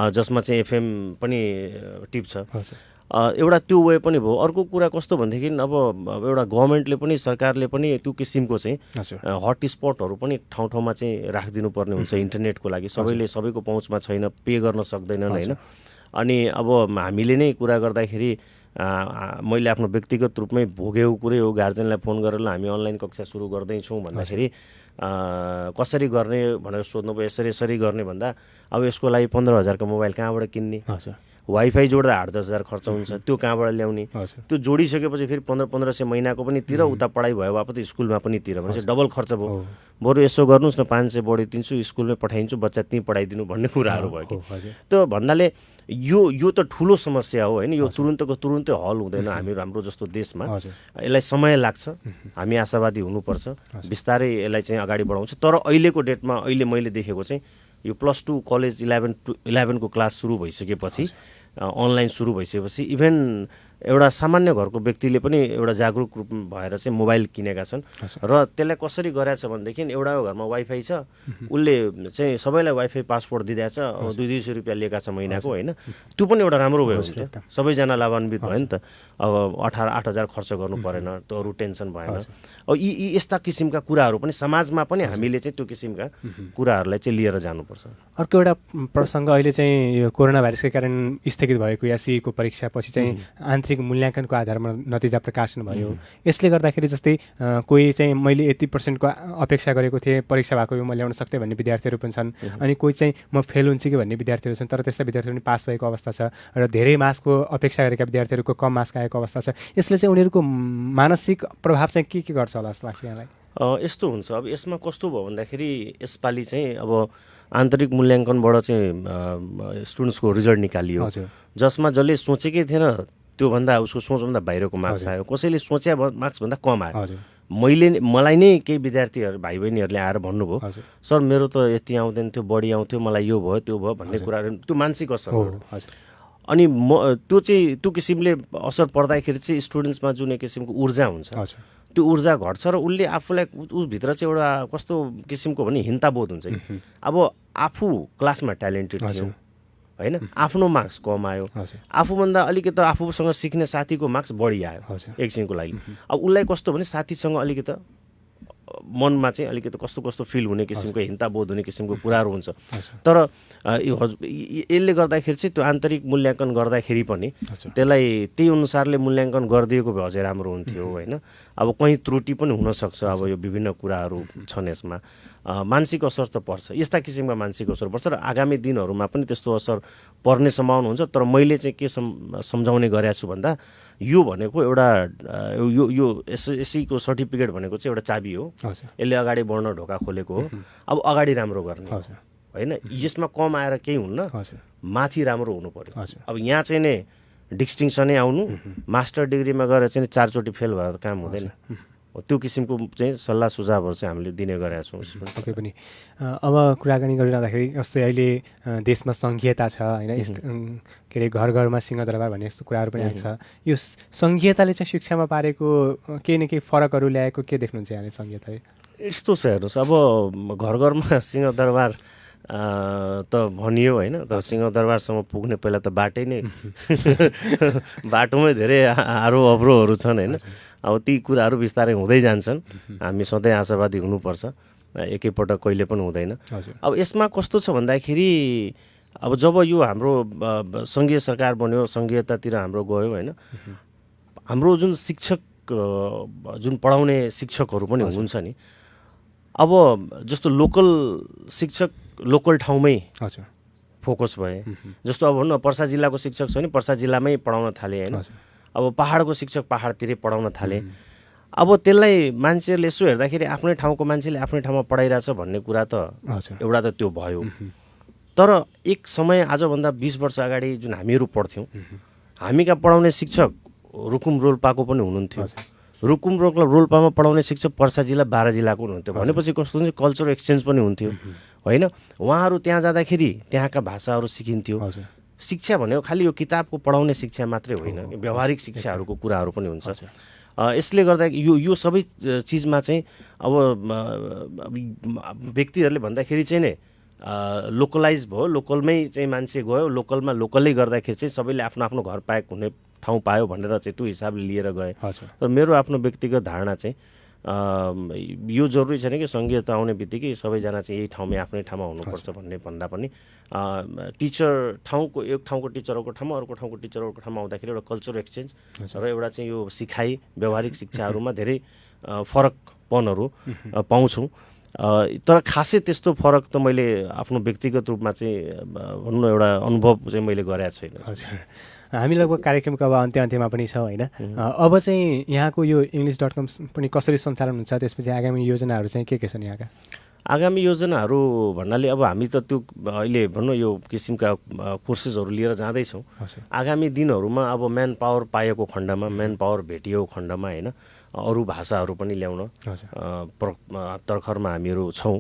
जसमा चाहिँ एफएम पनि टिप्छ एउटा त्यो वे पनि भयो अर्को कुरा कस्तो भनेदेखि अब एउटा गभर्मेन्टले पनि सरकारले पनि त्यो किसिमको चाहिँ हट स्पटहरू पनि ठाउँ ठाउँमा चाहिँ राखिदिनु पर्ने हुन्छ इन्टरनेटको लागि सबैले सबैको पहुँचमा छैन पे गर्न सक्दैनन् होइन अनि अब हामीले नै कुरा गर्दाखेरि मैले आफ्नो व्यक्तिगत रूपमै भोगेको कुरै हो गार्जियनलाई फोन गरेर हामी अनलाइन कक्षा सुरु गर्दैछौँ भन्दाखेरि कसरी गर्ने भनेर सोध्नुभयो यसरी गर्ने भन्दा अब यसको लागि 15,000को मोबाइल कहाँबाट किन्ने वाइफाई जोड्दा 8-10 हजार खर्च हुन्छ त्यो कहाँबाट ल्याउने त्यो जोडिसकेपछि फेरि 1500 महिनाको पनि तिर उता पढाइ भयो बापत स्कुलमा पनि तिर भनेपछि डबल खर्च भयो बरु यसो गर्नुहोस् न 500 बढी दिन्छु स्कुलमै पठाइदिन्छु बच्चा त्यहीँ पढाइदिनु भन्ने कुराहरू भयो कि त्यो भन्नाले यो त ठुलो समस्या हो होइन यो तुरुन्तै हल हुँदैन हाम्रो जस्तो देशमा यसलाई समय लाग्छ हामी आशावादी हुनुपर्छ बिस्तारै यसलाई चाहिँ अगाडि बढाउँछ तर अहिलेको डेटमा अहिले मैले देखेको चाहिँ यो +2 कलेज 11 को क्लास सुरु भइसकेपछि अनलाइन सुरु भइसकेपछि इभन एउटा सामान्य घरको व्यक्तिले पनि एउटा जागरुक रूप भएर चाहिँ मोबाइल किनेका छन् र त्यसलाई कसरी गरेछ भनेदेखि एउटा घरमा वाइफाई छ उसले चाहिँ सबैलाई वाइफाई पासवर्ड दिइरहेछ 200 रुपियाँ लिएका छ महिनाको होइन त्यो पनि एउटा राम्रो भयो नि त सबैजना लाभान्वित भयो नि त अब 8,000 खर्च गर्नु परेन त्यो अरू टेन्सन भएन अब यी यस्ता किसिमका कुराहरू पनि समाजमा पनि हामीले चाहिँ त्यो किसिमका कुराहरूलाई चाहिँ लिएर जानुपर्छ अर्को एउटा प्रसङ्ग अहिले चाहिँ यो कोरोना भाइरसकै कारण स्थगित भएको या सीईको परीक्षा पछि चाहिँ आन्तरिक मूल्याङ्कनको आधारमा नतिजा प्रकाशन भयो यसले गर्दाखेरि जस्तै कोही चाहिँ मैले यति % अपेक्षा गरेको थिएँ परीक्षा भएको यो म ल्याउन सक्थेँ भन्ने विद्यार्थीहरू पनि छन् अनि कोही चाहिँ म फेल हुन्छ कि भन्ने विद्यार्थीहरू छन् तर त्यस्ता विद्यार्थीहरू पनि पास भएको अवस्था छ र धेरै मार्क्सको अपेक्षा गरेका विद्यार्थीहरूको कम मार्क्स आएको अवस्था छ यसले चाहिँ उनीहरूको मानसिक प्रभाव चाहिँ के गर्छ होला जस्तो लाग्छ यहाँलाई यस्तो हुन्छ अब यसमा कस्तो भयो भन्दाखेरि यसपालि चाहिँ अब आन्तरिक मूल्याङ्कनबाट चाहिँ स्टुडेन्ट्सको रिजल्ट निकालियो जसमा जसले सोचेकै थिएन त्योभन्दा उसको सोचभन्दा बाहिरको मार्क्स आयो कसैले सोचे मार्क्सभन्दा कम आयो मलाई नै केही विद्यार्थीहरू भाइ बहिनीहरूले आएर भन्नुभयो सर मेरो त यति आउँदैन थियो बढी आउँथ्यो मलाई यो भयो त्यो भयो भन्ने कुराहरू त्यो मानसिक असर हो अनि त्यो किसिमले असर पर्दाखेरि चाहिँ स्टुडेन्ट्समा जुन एक किसिमको ऊर्जा हुन्छ त्यो ऊर्जा घट्छ र उसले आफूलाई उसभित्र चाहिँ एउटा कस्तो किसिमको भने हिंताबोध हुन्छ अब आफू क्लासमा ट्यालेन्टेड थियो होइन आफ्नो मार्क्स कम आयो आफूभन्दा अलिकति आफूसँग सिक्ने साथीको मार्क्स बढी आयो एकछिनको लागि अब उसलाई कस्तो भने साथीसँग अलिकति मनमा चाहिँ अलिकति कस्तो कस्तो फिल हुने किसिमको हिंताबोध हुने किसिमको कुराहरू हुन्छ तर यसले गर्दाखेरि चाहिँ त्यो आन्तरिक मूल्याङ्कन गर्दाखेरि पनि त्यसलाई त्यही अनुसारले मूल्याङ्कन गरिदिएको भए अझै राम्रो हुन्थ्यो होइन अब कहीँ त्रुटि पनि हुनसक्छ अब यो विभिन्न कुराहरू छन् यसमा मानसिक असर त पर्छ यस्ता किसिमका मानसिक असर पर्छ र आगामी दिनहरूमा पनि त्यस्तो असर पर्ने सम्भावना हुन्छ तर मैले चाहिँ के सम्झाउने गरेको छु भन्दा यो भनेको एउटा यो एसईको सर्टिफिकेट भनेको चाहिँ एउटा चाबी हो यसले अगाडि बढ्न ढोका खोलेको हो अब अगाडि राम्रो गर्ने होइन यसमा कम आएर केही हुन्न माथि राम्रो हुनु पर्यो अब यहाँ चाहिँ नै डिस्टिङसनै आउनु मास्टर डिग्रीमा गएर चाहिँ 4 चोटि फेल भएर काम हुँदैन त्यो किसिमको चाहिँ सल्लाह सुझावहरू चाहिँ हामीले दिने गरेका छौँ पक्कै पनि अब कुराकानी गरिरहँदाखेरि जस्तै अहिले देशमा सङ्घीयता छ होइन के अरे घर घरमा सिंहदरबार भन्ने यस्तो कुराहरू पनि आएको छ यो सङ्घीयताले चाहिँ शिक्षामा पारेको केही न केही फरकहरू ल्याएको के देख्नुहुन्छ यहाँले सङ्घीयताले यस्तो छ हेर्नुहोस् अब घर घरमा सिंहदरबार त भनियो होइन तर सिंहदरबारसम्म पुग्ने पहिला त बाटै नै बाटोमै धेरै आरो अवरोहहरू छन् होइन अब ती कुराहरू बिस्तारै हुँदै जान्छन् हामी सधैँ आशावादी हुनुपर्छ एकैपटक कहिले पनि हुँदैन अब यसमा कस्तो छ भन्दाखेरि अब जब यो हाम्रो सङ्घीय सरकार बन्यो सङ्घीयतातिर हाम्रो गयो होइन हाम्रो जुन शिक्षक जुन पढाउने शिक्षकहरू पनि हुनुहुन्छ नि अब जस्तो लोकल शिक्षक लोकल ठाउँमै फोकस भए जस्तो अब भनौँ पर्सा जिल्लाको शिक्षक छ भने पर्सा जिल्लामै पढाउन थाले होइन अब पहाडको शिक्षक पहाडतिरै पढाउन थाले अब त्यसलाई मान्छेहरूले यसो हेर्दाखेरि आफ्नै ठाउँको मान्छेले आफ्नै ठाउँमा पढाइरहेछ भन्ने कुरा त एउटा त त्यो भयो तर एक समय आजभन्दा 20 वर्ष अगाडि जुन हामीहरू पढ्थ्यौँ हामीका पढाउने शिक्षक रुकुम रोल्पाको पनि हुनुहुन्थ्यो रुकुम रोल्पामा पढाउने शिक्षक पर्सा जिल्ला बारा जिल्लाको हुनुहुन्थ्यो भनेपछि कस्तो हुन्छ कल्चरल एक्सचेन्ज पनि हुन्थ्यो होइन उहाँहरू त्यहाँ जाँदाखेरि त्यहाँका भाषाहरू सिकिन्थ्यो शिक्षा भनेको खालि यो किताबको पढाउने शिक्षा मात्रै होइन व्यावहारिक शिक्षाहरूको कुराहरू पनि हुन्छ यसले गर्दा यो सबै चिजमा चाहिँ अब व्यक्तिहरूले भन्दाखेरि चाहिँ नै लोकलाइज भयो लोकलमै चाहिँ मान्छे गयो लोकलमा लोकलै गर्दाखेरि चाहिँ सबैले आफ्नो आफ्नो घर पाएको हुने ठाउँ पायो भनेर चाहिँ त्यो हिसाबले लिएर गए तर मेरो आफ्नो व्यक्तिगत धारणा चाहिँ यो जरुरी छैन कि सङ्घीयता आउने बित्तिकै सबैजना चाहिँ यही ठाउँमै आफ्नै ठाउँमा हुनुपर्छ भन्ने भन्दा पनि टिचर ठाउँको एक ठाउँको टिचर अर्को ठाउँमा अर्को ठाउँको टिचर अर्को ठाउँमा आउँदाखेरि एउटा कल्चरल एक्सचेन्ज र एउटा चाहिँ यो सिकाइ व्यावहारिक शिक्षाहरूमा धेरै फरकपनहरू पाउँछौँ तर खासै त्यस्तो फरक त मैले आफ्नो व्यक्तिगत रूपमा चाहिँ भनौँ न एउटा अनुभव चाहिँ मैले गरेको छैन हामी लगभग कार्यक्रमको अब अन्त्यमा पनि छौँ होइन अब चाहिँ यहाँको यो english.com पनि कसरी सञ्चालन हुन्छ त्यसपछि आगामी योजनाहरू चाहिँ के छन् यहाँका आगामी योजनाहरू भन्नाले अब हामी त त्यो अहिले भनौँ यो किसिमका कोर्सेसहरू लिएर जाँदैछौँ आगामी दिनहरूमा अब म्यान पावर पाएको खण्डमा म्यान पावर भेटिएको खण्डमा होइन अरू भाषाहरू पनि ल्याउन तर्खरमा हामीहरू छौँ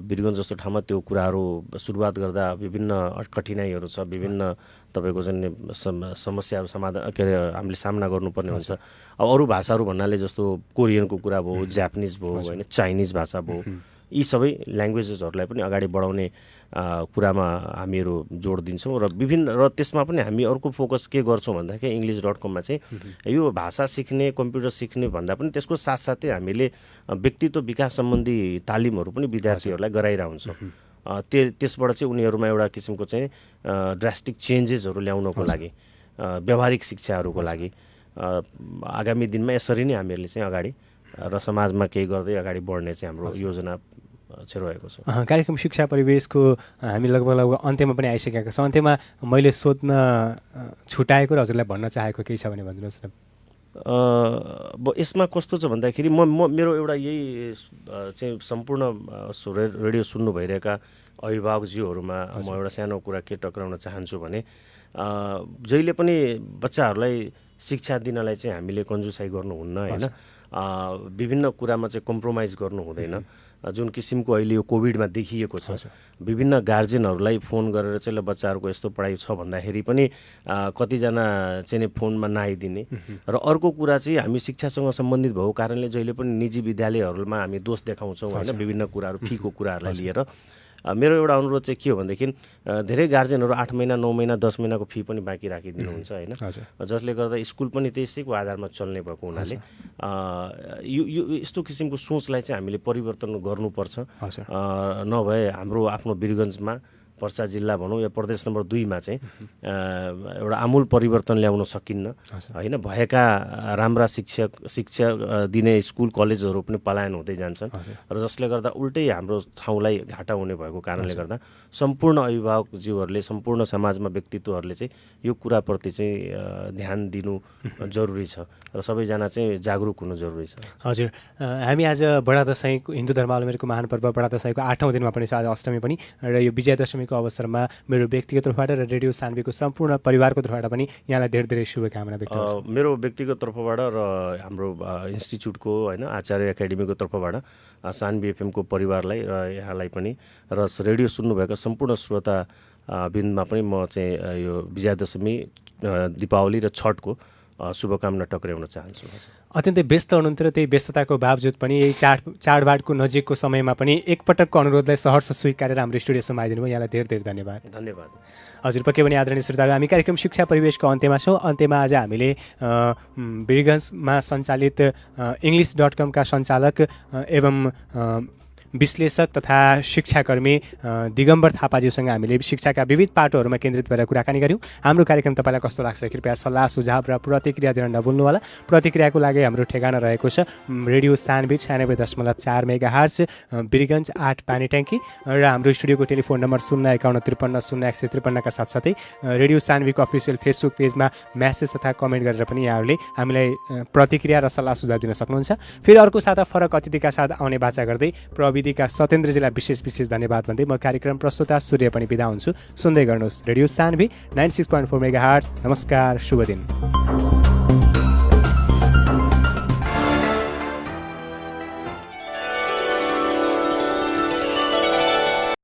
वीरगञ्ज जस्तो ठाउँमा त्यो कुराहरू सुरुवात गर्दा विभिन्न कठिनाइहरू छ विभिन्न तपाईँको जुन समस्याहरू समाधान के अरे हामीले सामना गर्नुपर्ने हुन्छ अब अरू भाषाहरू भन्नाले जस्तो कोरियनको कुरा भयो जापानिज भयो होइन चाइनिज भाषा भयो यी सबै ल्याङ्ग्वेजेसहरूलाई पनि अगाडि बढाउने कुरामा हामीहरू जोड दिन्छौँ र विभिन्न र त्यसमा पनि हामी अर्को फोकस के गर्छौँ भन्दाखेरि english.com चाहिँ यो भाषा सिक्ने कम्प्युटर सिक्ने भन्दा पनि त्यसको साथसाथै हामीले व्यक्तित्व विकास सम्बन्धी तालिमहरू पनि विद्यार्थीहरूलाई गराइरहेको हुन्छौँ त्यसबाट चाहिँ उनीहरूमा एउटा किसिमको चाहिँ ड्रास्टिक चेन्जेसहरू ल्याउनको लागि व्यावहारिक शिक्षाहरूको लागि आगामी दिनमा यसरी नै हामीहरूले चाहिँ अगाडि र समाजमा केही गर्दै अगाडि बढ्ने चाहिँ हाम्रो योजना छिरहेको छ कार्यक्रम शिक्षा परिवेशको हामी लगभग अन्त्यमा पनि आइसकेका छौँ अन्त्यमा मैले सोध्न छुटाएको र हजुरलाई भन्न चाहेको केही छ भने भनिदिनुहोस् न यसमा कस्तो छ भन्दाखेरि म मेरो एउटा यही चाहिँ सम्पूर्ण रेडियो सुन्नु भइरहेका अभिभावकज्यूहरूमा म एउटा सानो कुरा के टक्राउन चाहन्छु भने जहिले पनि बच्चाहरूलाई शिक्षा दिनलाई चाहिँ हामीले कन्जुसाइ गर्नुहुन्न होइन विभिन्न कुरामा चाहिँ कम्प्रोमाइज गर्नु हुँदैन जुन किसिमको अहिले यो कोभिडमा देखिएको छ विभिन्न गार्जेनहरूलाई फोन गरेर चाहिँ ल बच्चाहरूको यस्तो पढाइ छ भन्दाखेरि पनि कतिजना चाहिँ फोनमा नआइदिने र अर्को कुरा चाहिँ हामी शिक्षासँग सम्बन्धित भएको कारणले जहिले पनि निजी विद्यालयहरूमा हामी दोष देखाउँछौँ होइन विभिन्न कुराहरू फीको कुराहरूलाई लिएर मेरो एउटा अनुरोध चाहिँ के हो भनेदेखि धेरै गार्जेनहरू 8 महिना 9 महिना 10 महिनाको फी पनि बाँकी राखिदिनुहुन्छ होइन, जसले गर्दा स्कुल पनि त्यसैको आधारमा चल्ने भएको हुनाले यो यस्तो किसिमको सोचलाई चाहिँ हामीले परिवर्तन गर्नुपर्छ। नभए हाम्रो आफ्नो वीरगञ्जमा पर्सा जिल्ला भनौँ या प्रदेश नम्बर 2 मा चाहिँ एउटा आमूल परिवर्तन ल्याउन सकिन्न होइन। भएका राम्रा शिक्षा दिने स्कुल कलेजहरू पनि पलायन हुँदै जान्छन् र जसले गर्दा उल्टै हाम्रो ठाउँलाई घाटा हुने भएको कारणले गर्दा सम्पूर्ण अभिभावकज्यूहरूले सम्पूर्ण समाजमा व्यक्तित्वहरूले चाहिँ यो कुराप्रति चाहिँ ध्यान दिनु जरुरी छ र सबैजना चाहिँ जागरुक हुनु जरुरी छ। हजुर, हामी आज बडा दशैँको हिन्दू धर्मावलम्बीको महान पर्व बडा दशैँको 8औं दिनमा पनि छ, आज अष्टमी पनि, र यो विजयादशमीको अवसरमा मेरो व्यक्तिगत तर्फबाट र रेडियो सान्वीको सम्पूर्ण परिवारको तर्फबाट पनि यहाँलाई धेरै धेरै शुभकामना व्यक्त गर्छु। मेरो व्यक्तिगत तर्फबाट र हाम्रो इन्स्टिच्युटको होइन आचार्य एकाडेमीको तर्फबाट सान्वी एफएमको परिवारलाई र यहाँलाई पनि र रेडियो सुन्नुभएका सम्पूर्ण श्रोता बिन्दमा पनि म चाहिँ यो विजयादशमी, दीपावली र छठको शुभकामना टक्र्याउन चाहन्छु। अत्यन्तै व्यस्त हुनुहुन्थ्यो र त्यही व्यस्तताको बावजुद पनि यही चाडबाडको नजिकको समयमा पनि एकपटकको अनुरोधलाई सहर्ष स्वीकारेर हाम्रो स्टुडियोसम्म आइदिनु भयो, यहाँलाई धेरै धेरै धन्यवाद। धन्यवाद। हजुर, पक्कै पनि आदरणीय श्रोताहरू, हामी कार्यक्रम शिक्षा परिवेशको अन्त्यमा छौँ। अन्त्यमा आज हामीले वीरगञ्जमा सञ्चालित english.com का सञ्चालक एवं विश्लेषक तथा शिक्षाकर्मी दिगम्बर थापाज्यूसँग हामीले शिक्षाका विविध पाटोहरूमा केन्द्रित भएर कुराकानी गऱ्यौँ। हाम्रो कार्यक्रम तपाईँलाई कस्तो लाग्छ कृपया सल्लाह सुझाव र प्रतिक्रिया दिन नभुल्नुहोला। प्रतिक्रियाको लागि हाम्रो ठेगाना रहेको छ रेडियो सान्वी 96.4 मेगाहर्ज, वीरगञ्ज 8 पानीट्याङ्की, र हाम्रो स्टुडियोको टेलिफोन नम्बर 05153 का साथसाथै रेडियो सान्वीको अफिसियल फेसबुक पेजमा म्यासेज तथा कमेन्ट गरेर पनि यहाँहरूले हामीलाई प्रतिक्रिया र सल्लाह सुझाव दिन सक्नुहुन्छ। फेरि अर्को साता फरक अतिथिका साथ आउने बाचा गर्दै प्रविधिका सत्येन्द्रजीलाई विशेष धन्यवाद भन्दै म कार्यक्रम प्रस्तुता सूर्य पनि बिदा हुन्छु। सुन्दै गर्नुहोस् रेडियो सान्वी 96.4 मेगाहर्ज। नमस्कार, शुभ दिन।